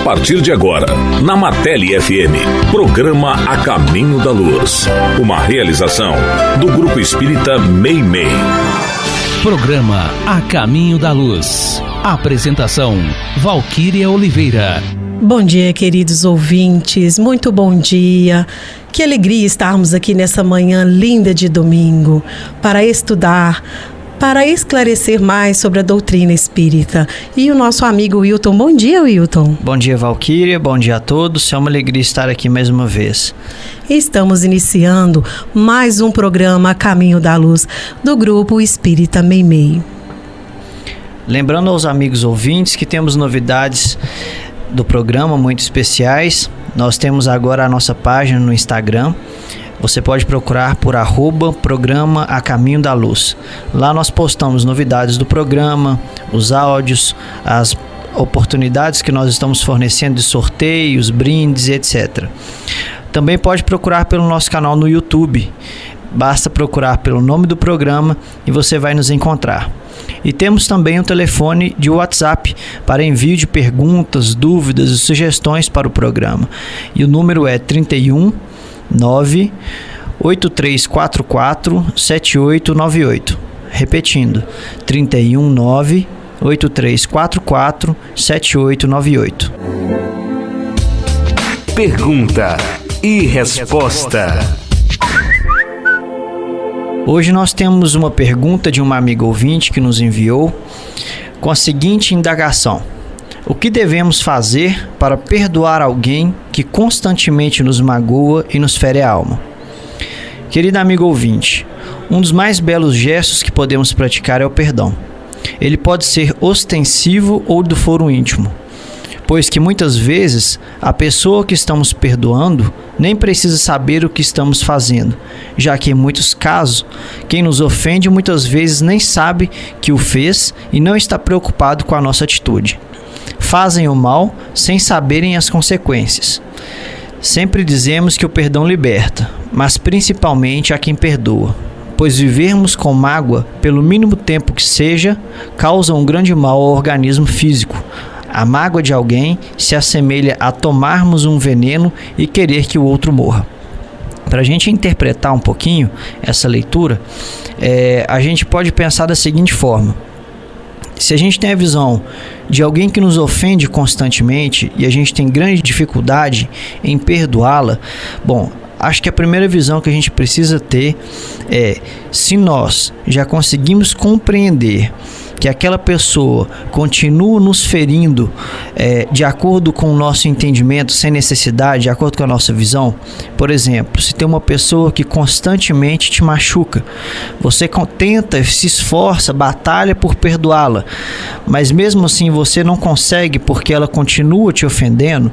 partir de agora, na Martelli FM, programa A Caminho da Luz. Uma realização do Grupo Espírita Meimei. Programa A Caminho da Luz. Apresentação: Valquíria Oliveira. Bom dia, queridos ouvintes. Muito bom dia. Que alegria estarmos aqui nessa manhã linda de domingo para estudar, para esclarecer mais sobre a doutrina espírita. E o nosso amigo Wilton. Bom dia, Wilton. Bom dia, Valquíria. Bom dia a todos. É uma alegria estar aqui mais uma vez. Estamos iniciando mais um programa A Caminho da Luz do Grupo Espírita Meimei. Lembrando aos amigos ouvintes que temos novidades do programa muito especiais. Nós temos agora a nossa página no Instagram. Você pode procurar por @programa A Caminho da Luz. Lá nós postamos novidades do programa, os áudios, as oportunidades que nós estamos fornecendo de sorteios, brindes, etc. Também pode procurar pelo nosso canal no YouTube. Basta procurar pelo nome do programa e você vai nos encontrar. E temos também um telefone de WhatsApp para envio de perguntas, dúvidas e sugestões para o programa. E o número é 31 98344 7898. Repetindo, 31 98344 7898. Pergunta e resposta. Hoje nós temos uma pergunta de uma amiga ouvinte que nos enviou com a seguinte indagação: o que devemos fazer para perdoar alguém que constantemente nos magoa e nos fere a alma? Querida amiga ouvinte, um dos mais belos gestos que podemos praticar é o perdão. Ele pode ser ostensivo ou do foro íntimo, pois que muitas vezes a pessoa que estamos perdoando nem precisa saber o que estamos fazendo, já que em muitos casos, quem nos ofende muitas vezes nem sabe que o fez e não está preocupado com a nossa atitude. Fazem o mal sem saberem as consequências. Sempre dizemos que o perdão liberta, mas principalmente a quem perdoa, pois vivermos com mágoa, pelo mínimo tempo que seja, causa um grande mal ao organismo físico. A mágoa de alguém se assemelha a tomarmos um veneno e querer que o outro morra. Para a gente interpretar um pouquinho essa leitura, a gente pode pensar da seguinte forma: se a gente tem a visão de alguém que nos ofende constantemente e a gente tem grande dificuldade em perdoá-la, bom, acho que a primeira visão que a gente precisa ter é: se nós já conseguimos compreender que aquela pessoa continua nos ferindo de acordo com o nosso entendimento, sem necessidade, de acordo com a nossa visão. Por exemplo, se tem uma pessoa que constantemente te machuca, você tenta, se esforça, batalha por perdoá-la, mas mesmo assim você não consegue porque ela continua te ofendendo,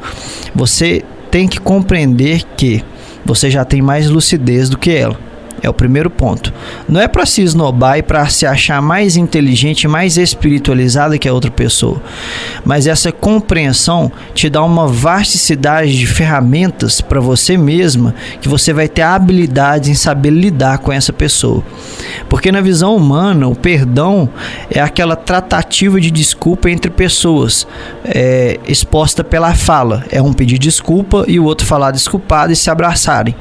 você tem que compreender que você já tem mais lucidez do que ela. É o primeiro ponto. Não é para se esnobar e para se achar mais inteligente, mais espiritualizada que a outra pessoa. Mas essa compreensão te dá uma vasticidade de ferramentas para você mesma, que você vai ter a habilidade em saber lidar com essa pessoa. Porque na visão humana, o perdão é aquela tratativa de desculpa entre pessoas, exposta pela fala. É um pedir desculpa e o outro falar desculpado e se abraçarem.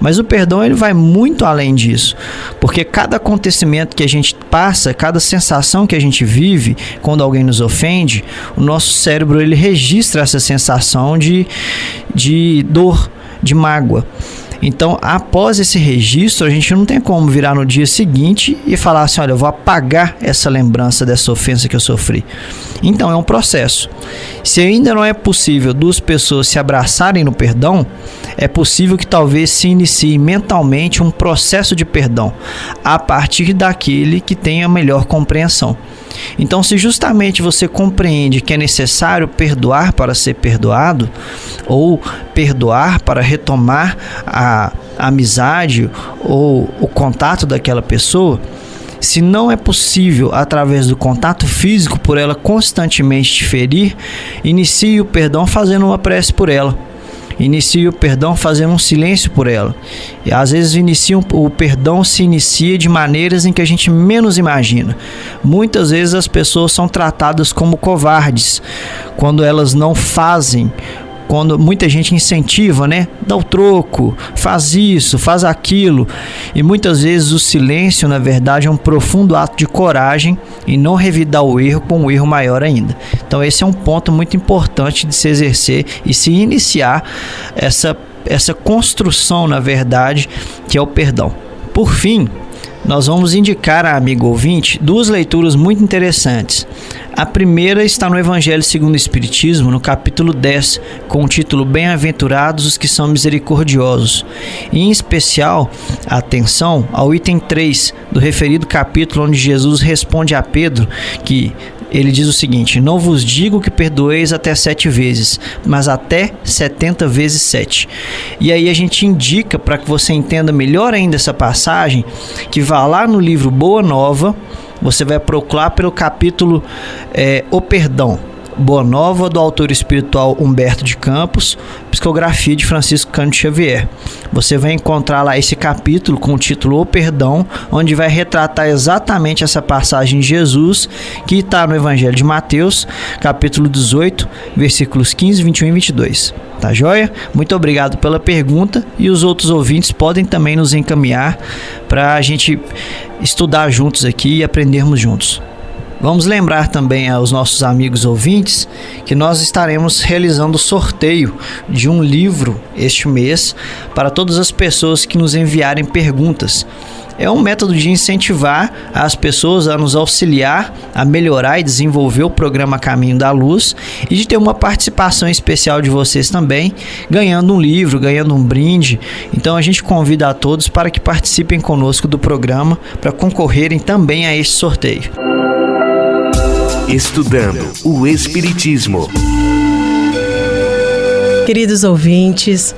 Mas o perdão ele vai muito além disso, porque cada acontecimento que a gente passa, cada sensação que a gente vive quando alguém nos ofende, o nosso cérebro ele registra essa sensação de dor, de mágoa. Então, após esse registro, a gente não tem como virar no dia seguinte e falar assim: olha, eu vou apagar essa lembrança dessa ofensa que eu sofri. Então, é um processo. Se ainda não é possível duas pessoas se abraçarem no perdão, é possível que talvez se inicie mentalmente um processo de perdão a partir daquele que tem a melhor compreensão. Então, se justamente você compreende que é necessário perdoar para ser perdoado, ou perdoar para retomar a amizade ou o contato daquela pessoa, se não é possível através do contato físico por ela constantemente te ferir, inicie o perdão fazendo uma prece por ela. inicia o perdão fazendo um silêncio por ela. E às vezes o perdão se inicia de maneiras em que a gente menos imagina. Muitas vezes as pessoas são tratadas como covardes quando elas não fazem. Quando muita gente incentiva, né? Dá o troco, faz isso, faz aquilo. E muitas vezes o silêncio, na verdade, é um profundo ato de coragem e não revidar o erro com um erro maior ainda. Então esse é um ponto muito importante de se exercer e se iniciar essa construção, na verdade, que é o perdão. Por fim, nós vamos indicar a amigo ouvinte 2 leituras muito interessantes. A primeira está no Evangelho segundo o Espiritismo, no capítulo 10, com o título Bem-aventurados os que são misericordiosos. E, em especial, atenção ao item 3 do referido capítulo, onde Jesus responde a Pedro que ele diz o seguinte: não vos digo que perdoeis até 7 vezes, mas até 70 vezes 7. E aí a gente indica, para que você entenda melhor ainda essa passagem, que vá lá no livro Boa Nova, você vai procurar pelo capítulo O Perdão. Boa Nova, do autor espiritual Humberto de Campos, psicografia de Francisco Cândido Xavier. Você vai encontrar lá esse capítulo com o título O Perdão, onde vai retratar exatamente essa passagem de Jesus, que está no Evangelho de Mateus, capítulo 18, versículos 15, 21 e 22. Tá joia? Muito obrigado pela pergunta, e os outros ouvintes podem também nos encaminhar para a gente estudar juntos aqui e aprendermos juntos. Vamos lembrar também aos nossos amigos ouvintes que nós estaremos realizando o sorteio de um livro este mês para todas as pessoas que nos enviarem perguntas. É um método de incentivar as pessoas a nos auxiliar a melhorar e desenvolver o programa Caminho da Luz, e de ter uma participação especial de vocês também, ganhando um livro, ganhando um brinde. Então a gente convida a todos para que participem conosco do programa, para concorrerem também a este sorteio. Estudando o Espiritismo. Queridos ouvintes,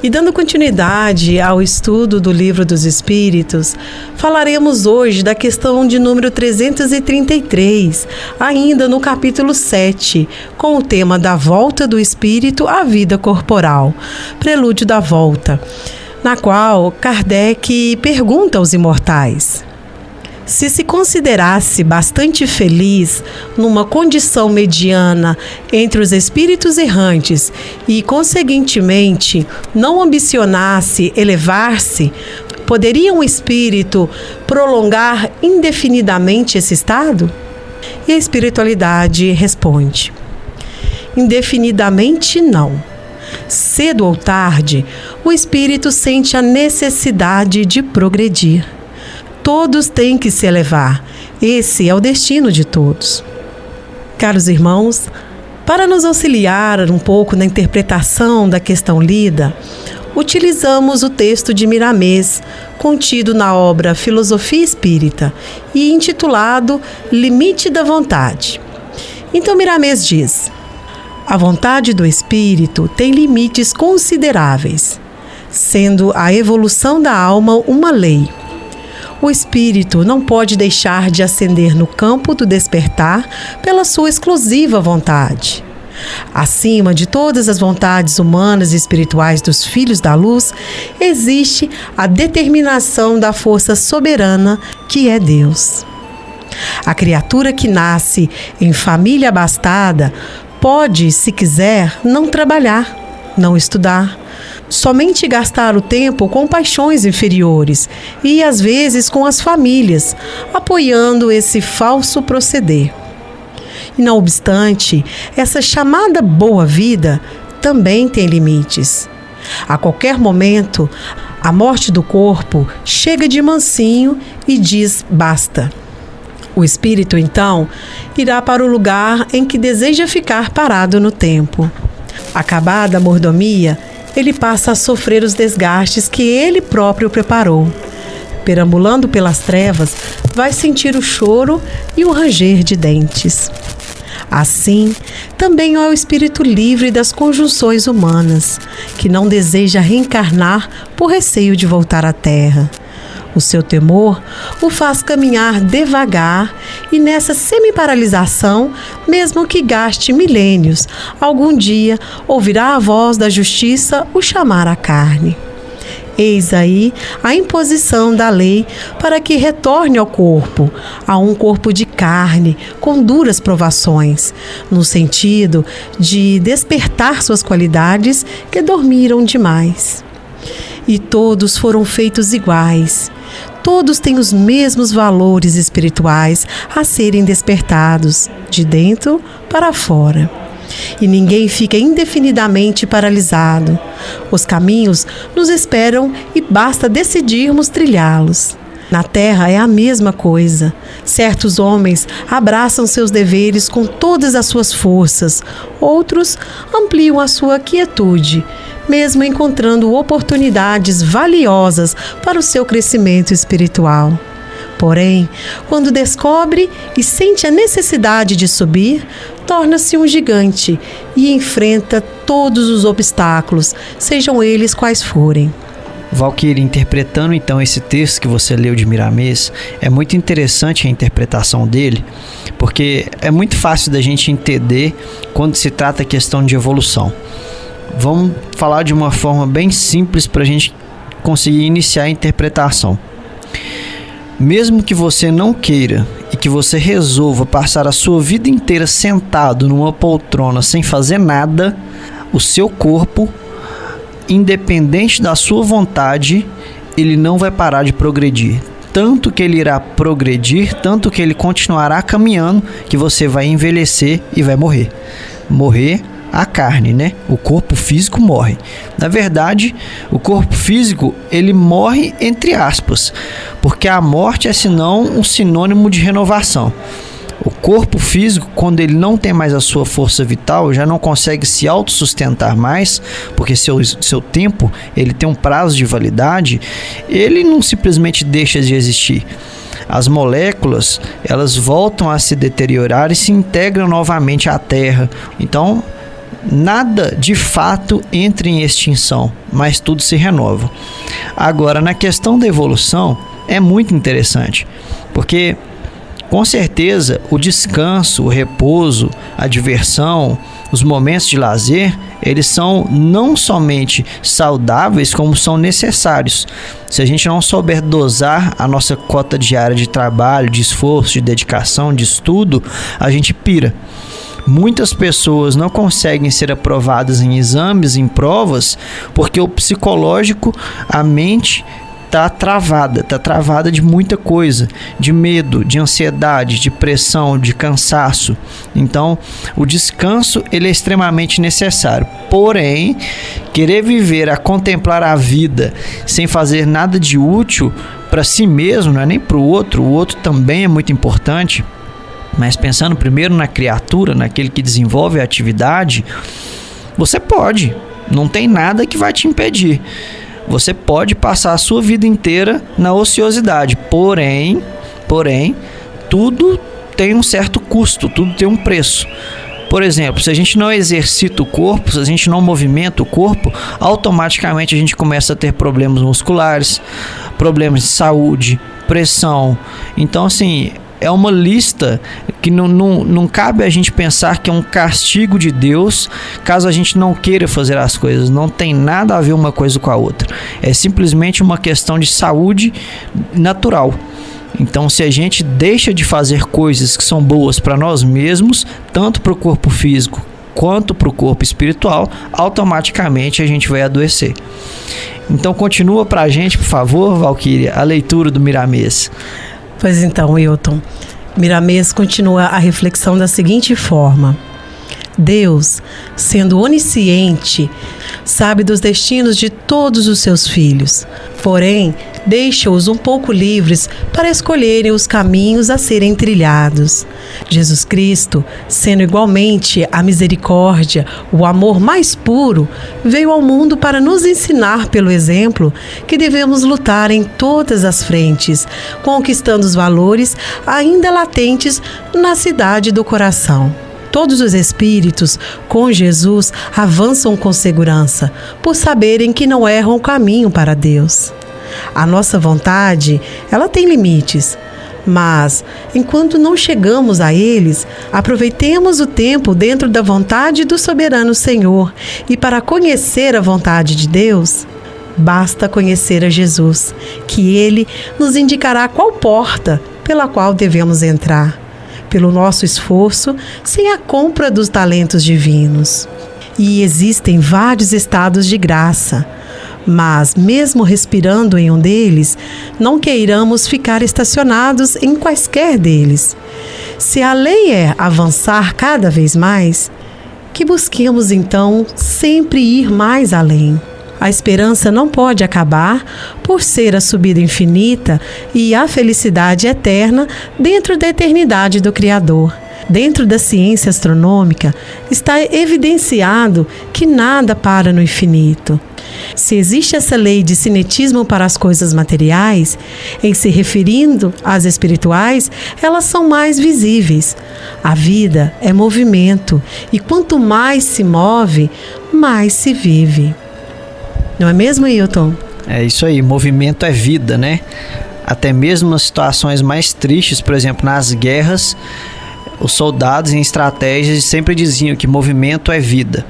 e dando continuidade ao estudo do Livro dos Espíritos, falaremos hoje da questão de número 333, ainda no capítulo 7, com o tema da volta do espírito à vida corporal, prelúdio da volta, na qual Kardec pergunta aos imortais: se considerasse bastante feliz numa condição mediana entre os espíritos errantes e, conseguintemente, não ambicionasse elevar-se, poderia um espírito prolongar indefinidamente esse estado? E a espiritualidade responde: indefinidamente não. Cedo ou tarde, o espírito sente a necessidade de progredir. Todos têm que se elevar. Esse é o destino de todos. Caros irmãos, para nos auxiliar um pouco na interpretação da questão lida, utilizamos o texto de Miramês, contido na obra Filosofia Espírita e intitulado Limite da Vontade. Então Miramês diz: a vontade do espírito tem limites consideráveis, sendo a evolução da alma uma lei. O espírito não pode deixar de ascender no campo do despertar pela sua exclusiva vontade. Acima de todas as vontades humanas e espirituais dos filhos da luz, existe a determinação da força soberana que é Deus. A criatura que nasce em família abastada pode, se quiser, não trabalhar, não estudar, somente gastar o tempo com paixões inferiores e, às vezes, com as famílias, apoiando esse falso proceder. E, não obstante, essa chamada boa vida também tem limites. A qualquer momento, a morte do corpo chega de mansinho e diz basta. O espírito, então, irá para o lugar em que deseja ficar parado no tempo. Acabada a mordomia, ele passa a sofrer os desgastes que ele próprio preparou. Perambulando pelas trevas, vai sentir o choro e o ranger de dentes. Assim, também é o espírito livre das conjunções humanas, que não deseja reencarnar por receio de voltar à Terra. O seu temor o faz caminhar devagar e nessa semi-paralisação, mesmo que gaste milênios, algum dia ouvirá a voz da justiça o chamar à carne. Eis aí a imposição da lei para que retorne ao corpo, a um corpo de carne, com duras provações, no sentido de despertar suas qualidades que dormiram demais. E todos foram feitos iguais. Todos têm os mesmos valores espirituais a serem despertados, de dentro para fora. E ninguém fica indefinidamente paralisado. Os caminhos nos esperam e basta decidirmos trilhá-los. Na terra é a mesma coisa. Certos homens abraçam seus deveres com todas as suas forças, outros ampliam a sua quietude, mesmo encontrando oportunidades valiosas para o seu crescimento espiritual. Porém, quando descobre e sente a necessidade de subir, torna-se um gigante e enfrenta todos os obstáculos, sejam eles quais forem. Valquíria, interpretando então esse texto que você leu de Miramês, é muito interessante a interpretação dele, porque é muito fácil da gente entender quando se trata a questão de evolução. Vamos falar de uma forma bem simples para a gente conseguir iniciar a interpretação. Mesmo que você não queira e que você resolva passar a sua vida inteira sentado numa poltrona sem fazer nada, o seu corpo, independente da sua vontade, ele não vai parar de progredir. Tanto que ele irá progredir, tanto que ele continuará caminhando, que você vai envelhecer e vai morrer. Morrer a carne, né? O corpo físico morre. Na verdade, o corpo físico, ele morre entre aspas, porque a morte é senão um sinônimo de renovação. O corpo físico, quando ele não tem mais a sua força vital, já não consegue se autossustentar mais, porque seu tempo, ele tem um prazo de validade, ele não simplesmente deixa de existir. As moléculas, elas voltam a se deteriorar e se integram novamente à Terra. Então, nada de fato entra em extinção, mas tudo se renova. Agora, na questão da evolução, é muito interessante, porque com certeza o descanso, o repouso, a diversão, os momentos de lazer, eles são não somente saudáveis, como são necessários. Se a gente não souber dosar a nossa cota diária de trabalho, de esforço, de dedicação, de estudo, a gente pira. Muitas pessoas não conseguem ser aprovadas em exames, em provas, porque o psicológico, a mente, está travada de muita coisa, de medo, de ansiedade, de pressão, de cansaço. Então, o descanso, ele é extremamente necessário. Porém, querer viver a contemplar a vida sem fazer nada de útil para si mesmo, não é nem para o outro também é muito importante. Mas pensando primeiro na criatura, naquele que desenvolve a atividade, você pode, não tem nada que vai te impedir. Você pode passar a sua vida inteira na ociosidade, porém, tudo tem um certo custo, tudo tem um preço. Por exemplo, se a gente não exercita o corpo, se a gente não movimenta o corpo, automaticamente a gente começa a ter problemas musculares, problemas de saúde, pressão. Então, assim, é uma lista que não cabe a gente pensar que é um castigo de Deus caso a gente não queira fazer as coisas. Não tem nada a ver uma coisa com a outra. É simplesmente uma questão de saúde natural. Então, se a gente deixa de fazer coisas que são boas para nós mesmos, tanto para o corpo físico quanto para o corpo espiritual, automaticamente a gente vai adoecer. Então, continua para a gente, por favor, Valquíria, a leitura do Miramês. Pois então, Wilton, Miramês continua a reflexão da seguinte forma: Deus, sendo onisciente, sabe dos destinos de todos os seus filhos, porém, deixa-os um pouco livres para escolherem os caminhos a serem trilhados. Jesus Cristo, sendo igualmente a misericórdia, o amor mais puro, veio ao mundo para nos ensinar pelo exemplo que devemos lutar em todas as frentes, conquistando os valores ainda latentes na cidade do coração. Todos os espíritos, com Jesus, avançam com segurança, por saberem que não erram o caminho para Deus. A nossa vontade, ela tem limites, mas enquanto não chegamos a eles, aproveitemos o tempo dentro da vontade do soberano Senhor. E para conhecer a vontade de Deus, basta conhecer a Jesus, que Ele nos indicará qual porta pela qual devemos entrar, pelo nosso esforço, sem a compra dos talentos divinos. E existem vários estados de graça, mas mesmo respirando em um deles, não queiramos ficar estacionados em quaisquer deles. Se a lei é avançar cada vez mais, que busquemos então sempre ir mais além. A esperança não pode acabar por ser a subida infinita e a felicidade eterna dentro da eternidade do Criador. Dentro da ciência astronômica está evidenciado que nada para no infinito. Se existe essa lei de cinetismo para as coisas materiais, em se referindo às espirituais, elas são mais visíveis. A vida é movimento e quanto mais se move, mais se vive. Não é mesmo, Hilton? É isso aí, movimento é vida, né? Até mesmo nas situações mais tristes, por exemplo, nas guerras, os soldados em estratégias sempre diziam que movimento é vida.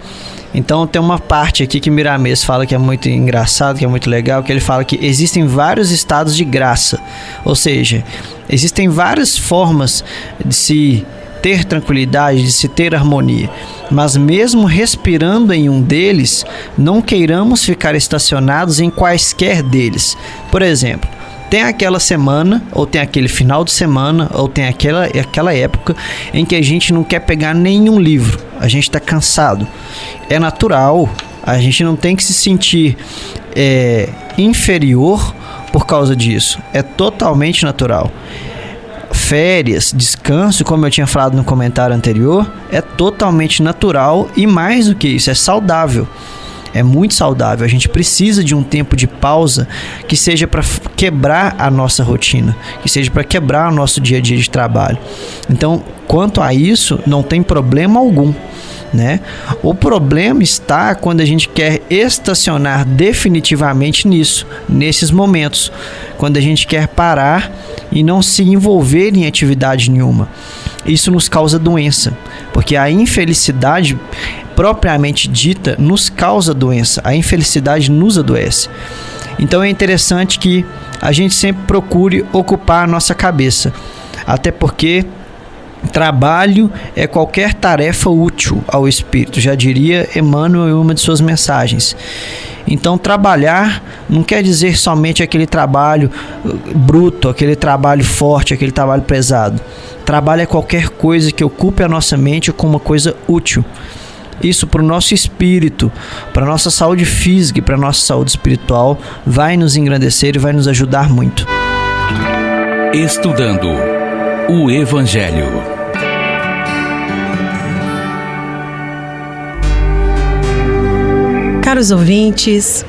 Então tem uma parte aqui que Miramês fala que é muito engraçado, que é muito legal, que ele fala que existem vários estados de graça. Ou seja, existem várias formas de se ter tranquilidade, de se ter harmonia. Mas mesmo respirando em um deles, não queiramos ficar estacionados em quaisquer deles. Por exemplo, tem aquela semana, ou tem aquele final de semana, ou tem aquela época em que a gente não quer pegar nenhum livro. A gente está cansado. É natural. A gente não tem que se sentir inferior por causa disso. É totalmente natural. Férias, descanso, como eu tinha falado no comentário anterior, é totalmente natural e mais do que isso, é saudável. É muito saudável. A gente precisa de um tempo de pausa que seja para quebrar a nossa rotina, que seja para quebrar o nosso dia a dia de trabalho. Então, quanto a isso, não tem problema algum, né? O problema está quando a gente quer estacionar definitivamente nesses momentos, quando a gente quer parar e não se envolver em atividade nenhuma. Isso nos causa doença, porque a infelicidade propriamente dita nos causa doença, a infelicidade nos adoece. Então é interessante que a gente sempre procure ocupar a nossa cabeça, até porque trabalho é qualquer tarefa útil ao espírito, já diria Emmanuel em uma de suas mensagens. Então trabalhar não quer dizer somente aquele trabalho bruto, aquele trabalho forte, aquele trabalho pesado. Trabalho é qualquer coisa que ocupe a nossa mente com uma coisa útil. Isso para o nosso espírito, para a nossa saúde física e para a nossa saúde espiritual vai nos engrandecer e vai nos ajudar muito. Estudando o Evangelho. Caros ouvintes,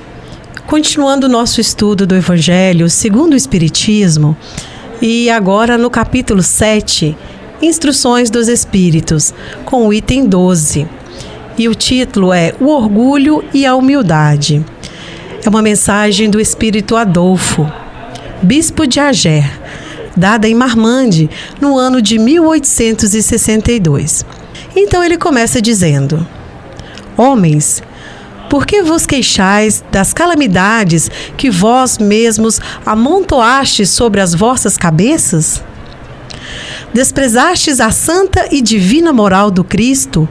continuando o nosso estudo do Evangelho segundo o Espiritismo, e agora no capítulo 7, Instruções dos Espíritos, com o item 12. E o título é O Orgulho e a Humildade. É uma mensagem do Espírito Adolfo, bispo de Ager, dada em Marmande no ano de 1862. Então ele começa dizendo: Homens, por que vos queixais das calamidades que vós mesmos amontoastes sobre as vossas cabeças? Desprezastes a santa e divina moral do Cristo?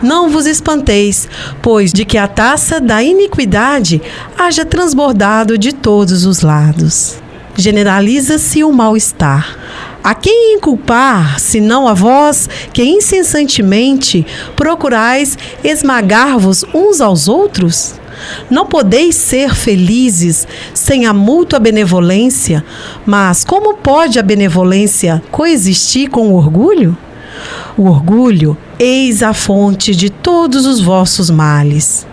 Não vos espanteis, pois de que a taça da iniquidade haja transbordado de todos os lados. Generaliza-se o mal-estar. A quem inculpar, senão a vós, que incessantemente procurais esmagar-vos uns aos outros? Não podeis ser felizes sem a mútua benevolência, mas como pode a benevolência coexistir com o orgulho? O orgulho, eis a fonte de todos os vossos males.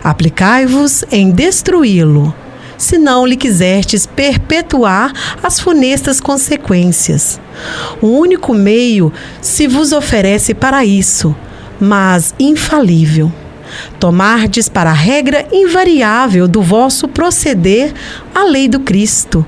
Aplicai-vos em destruí-lo, se não lhe quisertes perpetuar as funestas consequências. O único meio se vos oferece para isso, mas infalível. tomardes para a regra invariável do vosso proceder a lei do Cristo,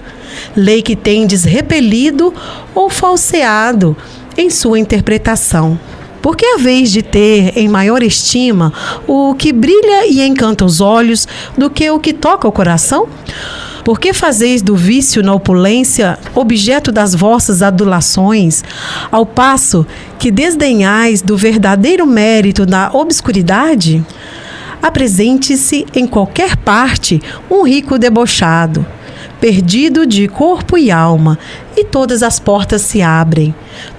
lei que tendes repelido ou falseado em sua interpretação. Porque haveis de ter em maior estima o que brilha e encanta os olhos do que o que toca o coração? Por que fazeis do vício na opulência objeto das vossas adulações, ao passo que desdenhais do verdadeiro mérito na obscuridade? Apresente-se em qualquer parte um rico debochado, perdido de corpo e alma, e todas as portas se abrem.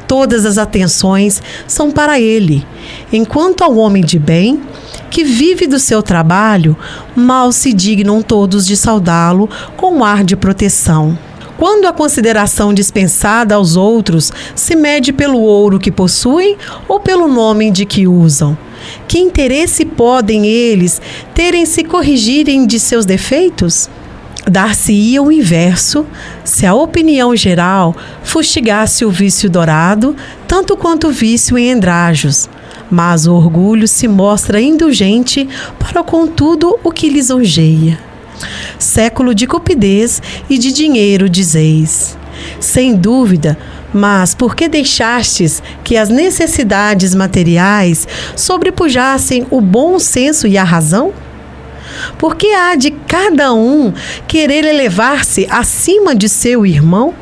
Todas as atenções são para ele, enquanto ao homem de bem, que vive do seu trabalho, mal se dignam todos de saudá-lo com um ar de proteção. Quando a consideração dispensada aos outros se mede pelo ouro que possuem ou pelo nome de que usam, que interesse podem eles terem se corrigirem de seus defeitos? Dar-se-ia o inverso se a opinião geral fustigasse o vício dourado, tanto quanto o vício em endrajos. Mas o orgulho se mostra indulgente para com tudo o que lisonjeia. Século de cupidez e de dinheiro, dizeis. Sem dúvida, mas por que deixastes que as necessidades materiais sobrepujassem o bom senso e a razão? Porque há de cada um querer elevar-se acima de seu irmão?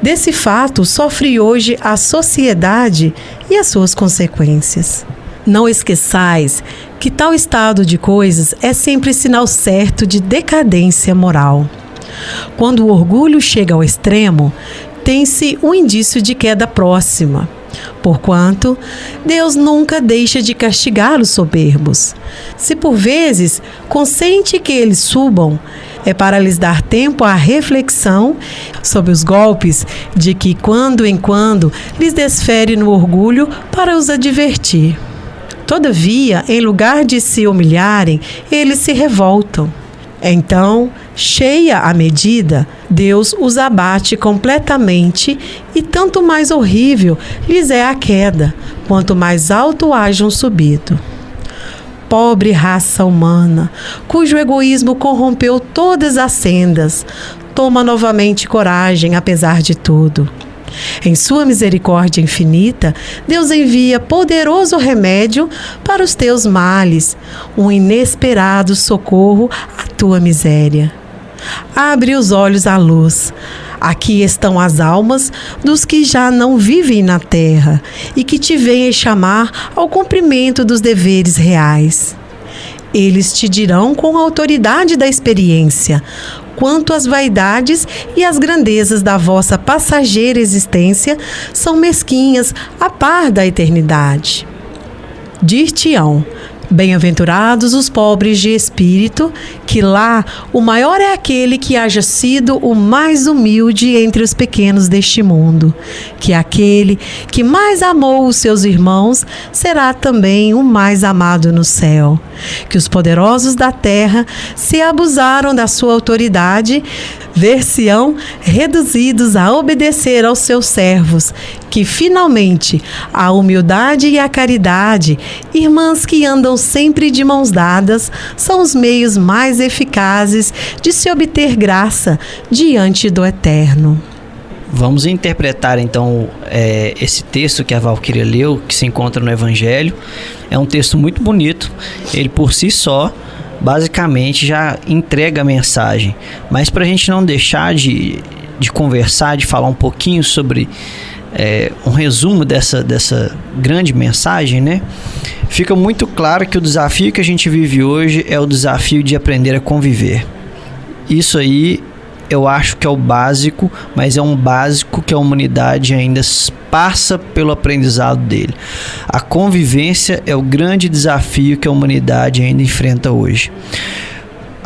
Desse fato sofre hoje a sociedade e as suas consequências. Não esqueçais que tal estado de coisas é sempre sinal certo de decadência moral. Quando o orgulho chega ao extremo, tem-se um indício de queda próxima. Porquanto, Deus nunca deixa de castigar os soberbos. Se por vezes consente que eles subam, é para lhes dar tempo à reflexão sobre os golpes de que, quando em quando, lhes desfere no orgulho para os advertir. Todavia, em lugar de se humilharem, eles se revoltam. Então, cheia a medida, Deus os abate completamente e tanto mais horrível lhes é a queda, quanto mais alto hajam subido. Pobre raça humana, cujo egoísmo corrompeu todas as sendas, toma novamente coragem apesar de tudo. Em sua misericórdia infinita, Deus envia poderoso remédio para os teus males, um inesperado socorro à tua miséria. Abre os olhos à luz. Aqui estão as almas dos que já não vivem na terra e que te vêm chamar ao cumprimento dos deveres reais. Eles te dirão com a autoridade da experiência quanto as vaidades e as grandezas da vossa passageira existência são mesquinhas a par da eternidade. Dir-te-ão: bem-aventurados os pobres de espírito, que lá o maior é aquele que haja sido o mais humilde entre os pequenos deste mundo, que aquele que mais amou os seus irmãos será também o mais amado no céu, que os poderosos da terra se abusaram da sua autoridade, ver-se-ão reduzidos a obedecer aos seus servos, que finalmente a humildade e a caridade, irmãs que andam sempre de mãos dadas, são os meios mais eficazes de se obter graça diante do Eterno. Vamos interpretar então esse texto que a Valquíria leu, que se encontra no Evangelho. É um texto muito bonito, ele por si só basicamente já entrega a mensagem, mas para a gente não deixar de conversar, de falar um pouquinho sobre um resumo dessa grande mensagem, né? Fica muito claro que o desafio que a gente vive hoje é o desafio de aprender a conviver. Isso aí eu acho que é o básico, mas é um básico que a humanidade ainda passa pelo aprendizado dele. A convivência é o grande desafio que a humanidade ainda enfrenta hoje.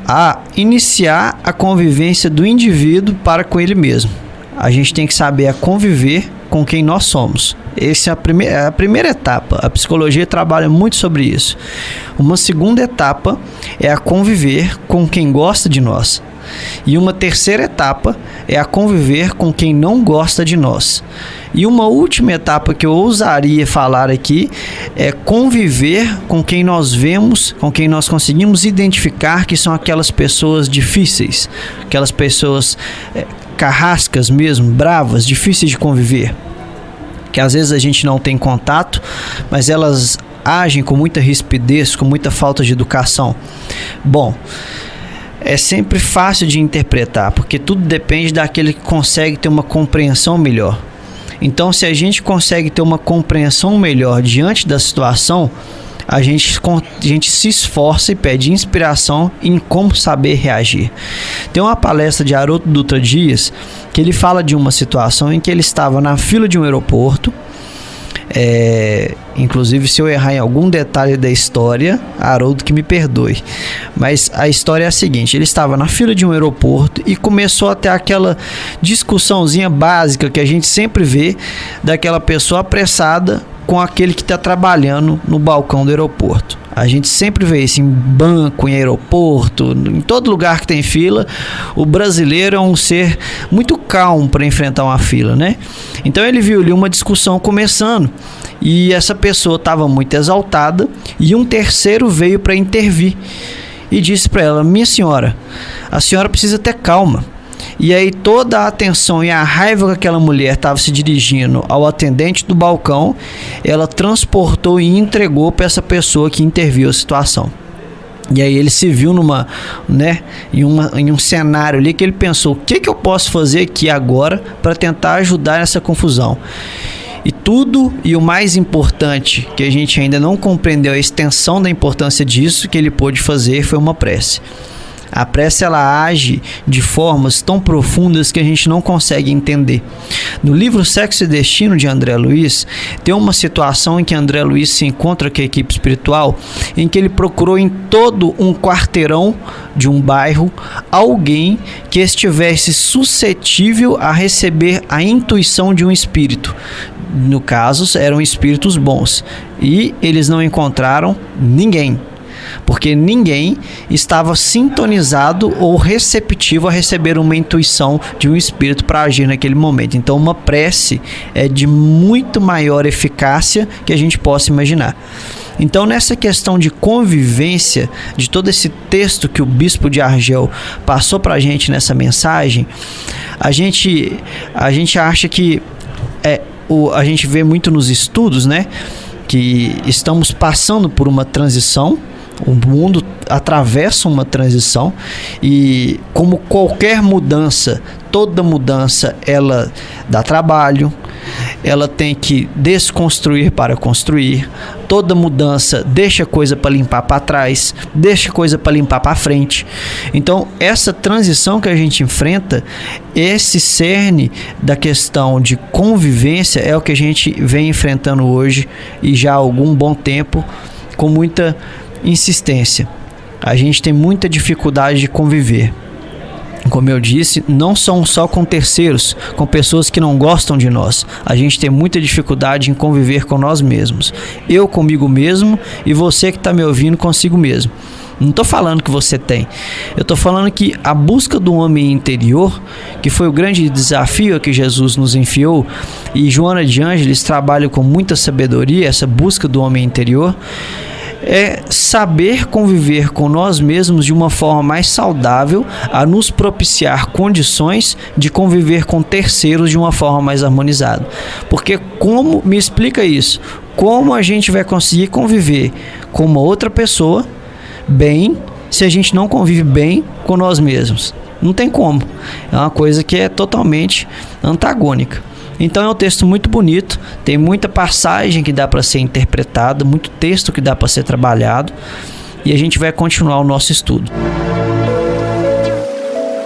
A iniciar a convivência do indivíduo para com ele mesmo. A gente tem que saber a conviver com quem nós somos. Essa é a primeira etapa. A psicologia trabalha muito sobre isso. Uma segunda etapa é a conviver com quem gosta de nós. E uma terceira etapa é a conviver com quem não gosta de nós. E uma última etapa que eu ousaria falar aqui é conviver com quem nós vemos, com quem nós conseguimos identificar que são aquelas pessoas difíceis, aquelas pessoas carrascas mesmo, bravas, difíceis de conviver, que às vezes a gente não tem contato, mas elas agem com muita rispidez, com muita falta de educação. Bom, é sempre fácil de interpretar, porque tudo depende daquele que consegue ter uma compreensão melhor. Então, se a gente consegue ter uma compreensão melhor diante da situação, a gente se esforça e pede inspiração em como saber reagir. Tem uma palestra de Haroldo Dutra Dias que ele fala de uma situação em que ele estava na fila de um aeroporto. Inclusive, se eu errar em algum detalhe da história, Haroldo que me perdoe, mas a história é a seguinte: ele estava na fila de um aeroporto e começou a ter aquela discussãozinha básica que a gente sempre vê daquela pessoa apressada com aquele que está trabalhando no balcão do aeroporto. A gente sempre vê isso em banco, em aeroporto, em todo lugar que tem fila. O brasileiro é um ser muito calmo para enfrentar uma fila, né? Então ele viu ali uma discussão começando e essa pessoa estava muito exaltada e um terceiro veio para intervir e disse para ela: minha senhora, a senhora precisa ter calma. E aí toda a atenção e a raiva que aquela mulher estava se dirigindo ao atendente do balcão, ela transportou e entregou para essa pessoa que interviu a situação. E aí ele se viu em um cenário ali que ele pensou: o que eu posso fazer aqui agora para tentar ajudar nessa confusão? E tudo, e o mais importante, que a gente ainda não compreendeu a extensão da importância disso, que ele pôde fazer foi uma prece. A prece, ela age de formas tão profundas que a gente não consegue entender. No livro Sexo e Destino, de André Luiz, tem uma situação em que André Luiz se encontra com a equipe espiritual, em que ele procurou em todo um quarteirão de um bairro alguém que estivesse suscetível a receber a intuição de um espírito. No caso, eram espíritos bons. E eles não encontraram ninguém, porque ninguém estava sintonizado ou receptivo a receber uma intuição de um espírito para agir naquele momento. Então, uma prece é de muito maior eficácia que a gente possa imaginar. Então, nessa questão de convivência, de todo esse texto que o Bispo de Argel passou para a gente nessa mensagem, a gente acha que a gente vê muito nos estudos, né, que estamos passando por uma transição. O mundo atravessa uma transição e, como qualquer mudança, toda mudança ela dá trabalho, ela tem que desconstruir para construir. Toda mudança deixa coisa para limpar para trás, deixa coisa para limpar para frente. Então, essa transição que a gente enfrenta, esse cerne da questão de convivência é o que a gente vem enfrentando hoje e já há algum bom tempo, com muita insistência. A gente tem muita dificuldade de conviver. Como eu disse, não são só com terceiros, com pessoas que não gostam de nós. A gente tem muita dificuldade em conviver com nós mesmos. Eu comigo mesmo e você que está me ouvindo consigo mesmo. Não estou falando que você tem. Eu estou falando que a busca do homem interior, que foi o grande desafio que Jesus nos enfiou, e Joana de Ângeles trabalha com muita sabedoria essa busca do homem interior, é saber conviver com nós mesmos de uma forma mais saudável, a nos propiciar condições de conviver com terceiros de uma forma mais harmonizada. Porque me explica isso, como a gente vai conseguir conviver com uma outra pessoa bem, se a gente não convive bem com nós mesmos? Não tem como, é uma coisa que é totalmente antagônica. Então é um texto muito bonito, tem muita passagem que dá para ser interpretada, muito texto que dá para ser trabalhado, e a gente vai continuar o nosso estudo.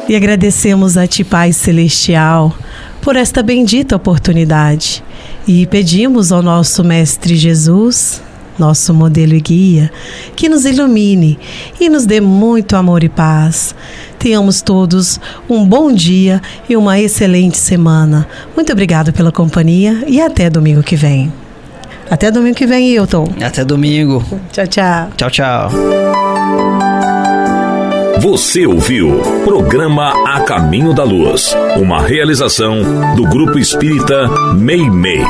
E agradecemos a Ti, Pai Celestial, por esta bendita oportunidade, e pedimos ao nosso Mestre Jesus, nosso modelo e guia, que nos ilumine e nos dê muito amor e paz. Tenhamos todos um bom dia e uma excelente semana. Muito obrigado pela companhia e até domingo que vem. Até domingo que vem, Hilton. Até domingo. Tchau, tchau. Tchau, tchau. Você ouviu Programa A Caminho da Luz, uma realização do Grupo Espírita Meimei.